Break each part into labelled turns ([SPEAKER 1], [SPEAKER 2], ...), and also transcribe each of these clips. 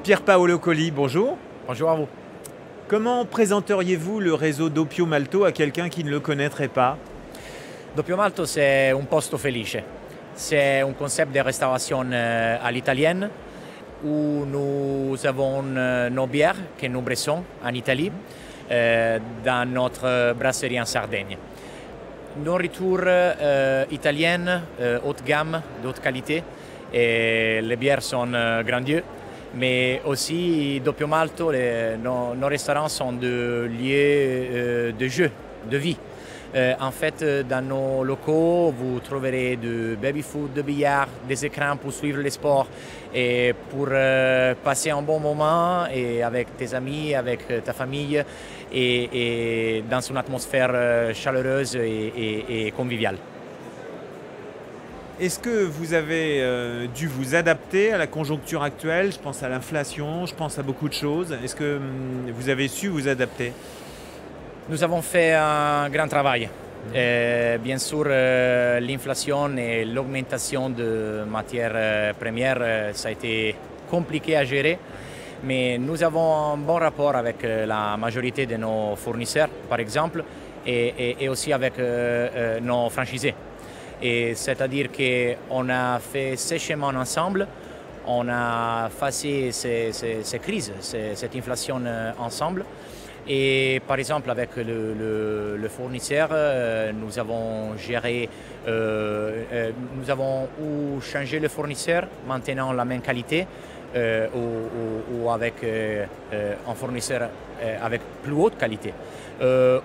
[SPEAKER 1] Pier Paolo Colli, bonjour.
[SPEAKER 2] Bonjour à vous.
[SPEAKER 1] Comment présenteriez-vous le réseau Doppio Malto à quelqu'un qui ne le connaîtrait pas?
[SPEAKER 2] Doppio Malto, c'est un posto felice. C'est un concept de restauration à l'italienne où nous avons nos bières que nous bressons en Italie dans notre brasserie en Sardaigne. Nourriture italienne, haut de gamme, d'haute qualité. Et les bières sont grandioses. Mais aussi, Doppio Malto, nos restaurants sont des lieux de jeu, de vie. En fait, dans nos locaux, vous trouverez du baby-food, de billard, des écrans pour suivre les sports et pour passer un bon moment et avec tes amis, avec ta famille et dans une atmosphère chaleureuse et conviviale.
[SPEAKER 1] Est-ce que vous avez dû vous adapter à la conjoncture actuelle? Je pense à l'inflation, je pense à beaucoup de choses. Est-ce que vous avez su vous adapter?
[SPEAKER 2] Nous avons fait un grand travail. Bien sûr, l'inflation et l'augmentation de matières premières, ça a été compliqué à gérer. Mais nous avons un bon rapport avec la majorité de nos fournisseurs, par exemple, et aussi avec nos franchisés. Et c'est-à-dire qu'on a fait ces chemins ensemble, on a passé ces crises, cette inflation ensemble. Et par exemple, avec le fournisseur, nous avons géré, nous avons ou changé le fournisseur maintenant la même qualité ou avec un fournisseur avec plus haute qualité.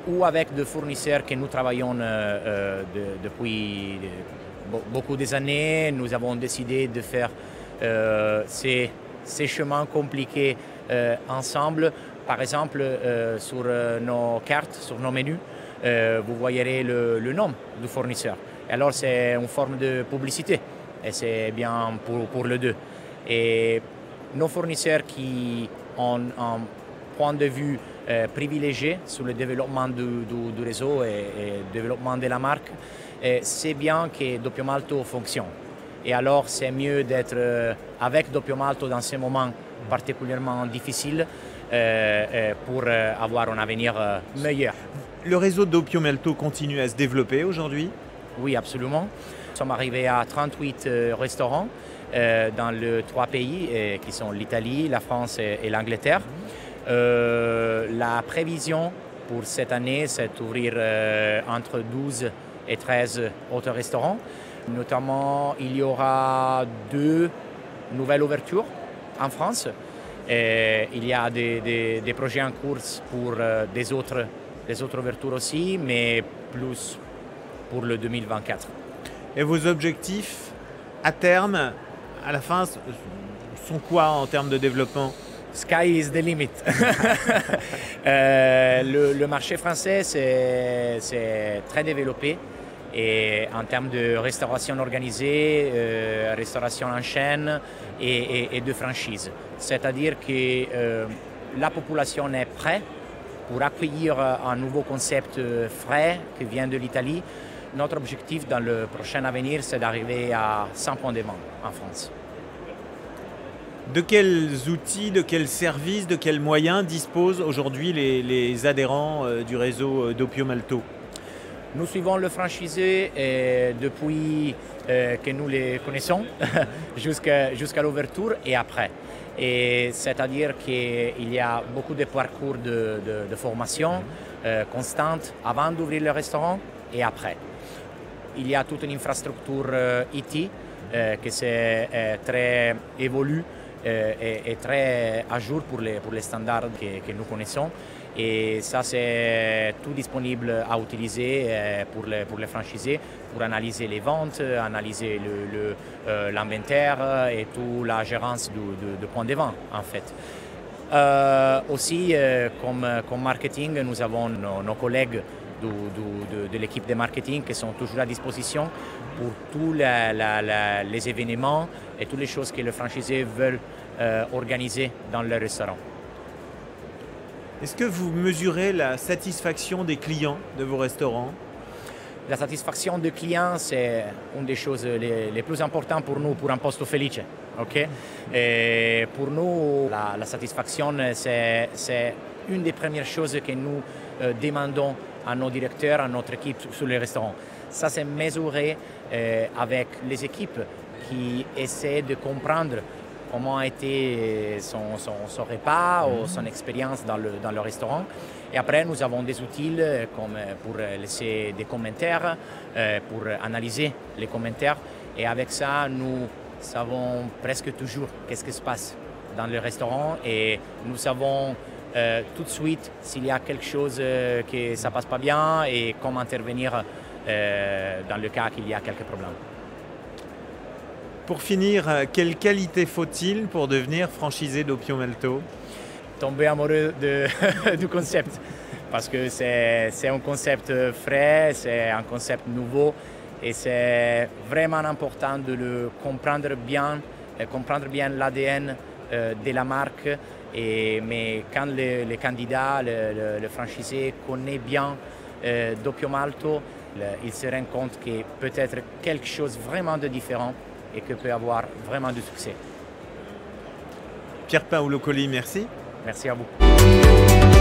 [SPEAKER 2] Ou avec des fournisseurs que nous travaillons depuis beaucoup d'années. Nous avons décidé de faire ces chemins compliqués ensemble. Par exemple, sur nos cartes, sur nos menus, vous voyez le nom du fournisseur. Alors c'est une forme de publicité et c'est bien pour les deux. Et nos fournisseurs qui ont un point de vue privilégié sur le développement du réseau et le développement de la marque, c'est bien que Doppio Malto fonctionne. Et alors c'est mieux d'être avec Doppio Malto dans ces moments particulièrement difficiles pour avoir un avenir meilleur.
[SPEAKER 1] Le réseau Doppio Malto continue à se développer aujourd'hui?
[SPEAKER 2] Oui, absolument. Nous sommes arrivés à 38 restaurants dans les 3 pays qui sont l'Italie, la France et l'Angleterre. La prévision pour cette année, c'est d'ouvrir entre 12 et 13 autres restaurants. Notamment, il y aura 2 nouvelles ouvertures en France. Et il y a des projets en cours pour des autres ouvertures aussi, mais plus pour le 2024.
[SPEAKER 1] Et vos objectifs à terme, à la fin, sont quoi en termes de développement?
[SPEAKER 2] Sky is the limit. Le marché français, c'est très développé. Et en termes de restauration organisée, restauration en chaîne et de franchise. C'est-à-dire que la population est prête pour accueillir un nouveau concept frais qui vient de l'Italie. Notre objectif dans le prochain avenir, c'est d'arriver à 100 points de vente en France.
[SPEAKER 1] De quels outils, de quels services, de quels moyens disposent aujourd'hui les adhérents du réseau Doppio Malto?
[SPEAKER 2] Nous suivons le franchisé depuis que nous les connaissons jusqu'à l'ouverture et après. Et c'est-à-dire qu'il y a beaucoup de parcours de formation constante avant d'ouvrir le restaurant et après. Il y a toute une infrastructure IT qui est très évolue et très à jour pour les standards que nous connaissons. Et ça, c'est tout disponible à utiliser pour les franchisés, pour analyser les ventes, analyser l'inventaire et toute la gérance du point de vente, en fait. Aussi, comme marketing, nous avons nos collègues de l'équipe de marketing qui sont toujours à disposition pour tous les événements et toutes les choses que les franchisés veulent organiser dans leur restaurant.
[SPEAKER 1] Est-ce que vous mesurez la satisfaction des clients de vos restaurants?
[SPEAKER 2] La satisfaction du client, c'est une des choses les plus importantes pour nous, pour un posto felice. Okay? Et pour nous, la satisfaction, c'est une des premières choses que nous demandons à nos directeurs, à notre équipe sur les restaurants. Ça, c'est mesuré avec les équipes qui essaient de comprendre comment a été son repas ou son expérience dans le restaurant. Et après, nous avons des outils comme pour laisser des commentaires, pour analyser les commentaires. Et avec ça, nous savons presque toujours qu'est-ce qui se passe dans le restaurant et nous savons tout de suite s'il y a quelque chose que ça ne passe pas bien et comment intervenir dans le cas qu'il y a quelques problèmes.
[SPEAKER 1] Pour finir, quelle qualité faut-il pour devenir franchisé Doppio Malto?
[SPEAKER 2] Tomber amoureux du concept, parce que c'est un concept frais, c'est un concept nouveau et c'est vraiment important de le comprendre bien l'ADN de la marque. Mais quand le candidat, le franchisé connaît bien Doppio Malto, il se rend compte que peut-être quelque chose vraiment de différent et que peut avoir vraiment du succès.
[SPEAKER 1] Pierpaolo Colli, merci.
[SPEAKER 2] Merci à vous.